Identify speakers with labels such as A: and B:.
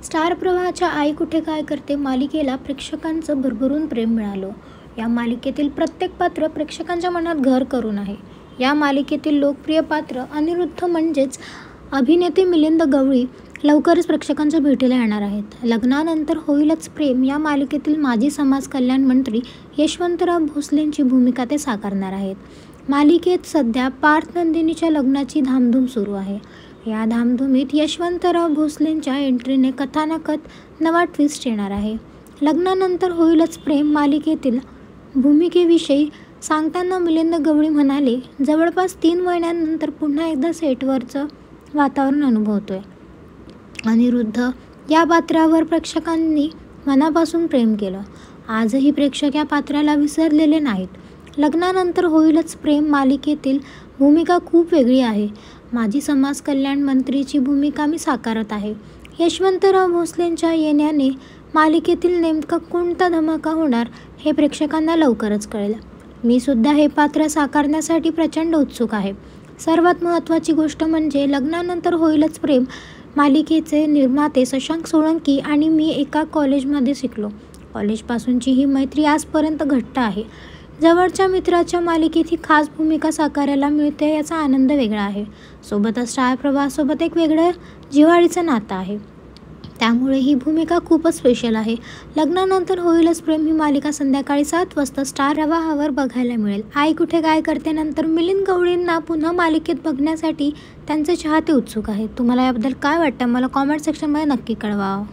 A: Star प्रवाहाच्या आई कुठे काय करते मालिकेला प्रेक्षकांचं भरभरून प्रेम मिळालं. या मालिकेतील प्रत्येक पात्र प्रेक्षकांच्या मनात घर करून आहे. या मालिकेतील लोकप्रिय पात्र अनिरुद्ध म्हणजेच अभिनेते मिलिंद गवळी लवकरच प्रेक्षकांच्या भेटीला येणार आहेत. लग्नानंतर होईलच प्रेम या मालिकेतील माजी समाज कल्याण मंत्री यशवंतराव भोसलेंची भूमिका ते साकारणार आहेत. मालिकेत सध्या पार्थ नंदिनीच्या लग्नाची धामधूम सुरू आहे. या धामधुमीत यशवंतराव भोसलेंच्या एंट्रीने कथानकत नवा ट्विस्ट येणार आहे. लग्नानंतर होईलच प्रेम मालिकेतील भूमिकेविषयी सांगताना मिलिंद गवळी म्हणाले, जवळपास 3 महिन्यांनंतर पुन्हा एकदा सेटवरचं वातावरण अनुभवतोय. अनिरुद्ध या पात्रावर प्रेक्षकांनी मनापासून प्रेम केलं. आजही प्रेक्षक या पात्राला विसरलेले नाहीत. लग्नानंतर होईलच प्रेम मालिकेतील भूमिका खूप वेगळी आहे. माजी समाज कल्याण मंत्रीची भूमिका मी साकारत आहे. यशवंतराव भोसलेंच्या येण्याने मालिकेतील नेमका कोणता धमाका होणार हे प्रेक्षकांना लवकरच कळेल. मी सुद्धा हे पात्र साकारण्यासाठी प्रचंड उत्सुक आहे. सर्वात महत्त्वाची गोष्ट म्हणजे लग्नानंतर होईलच प्रेम मालिकेचे निर्माते शशांक सोळंकी आणि मी एका कॉलेजमध्ये शिकलो. कॉलेजपासूनची ही मैत्री आजपर्यंत घट्ट आहे. जवळच्या मित्राच्या मालिकेत ही खास भूमिका साकारायला मिळते याचा आनंद वेगळा आहे. सोबतच स्टार प्रवाहासोबत एक वेगळं जिव्हाळीचं नातं आहे. त्यामुळे ही भूमिका खूपच स्पेशल आहे. लग्नानंतर होईलच प्रेम ही मालिका संध्याकाळी 7 वाजता स्टार प्रवाहावर बघायला मिळेल. आई कुठे काय करते नंतर मिलिंद गवळींना पुन्हा मालिकेत बघण्यासाठी त्यांचे चाहते उत्सुक आहेत. तुम्हाला याबद्दल काय वाटतं मला कॉमेंट सेक्शनमध्ये नक्की कळवा.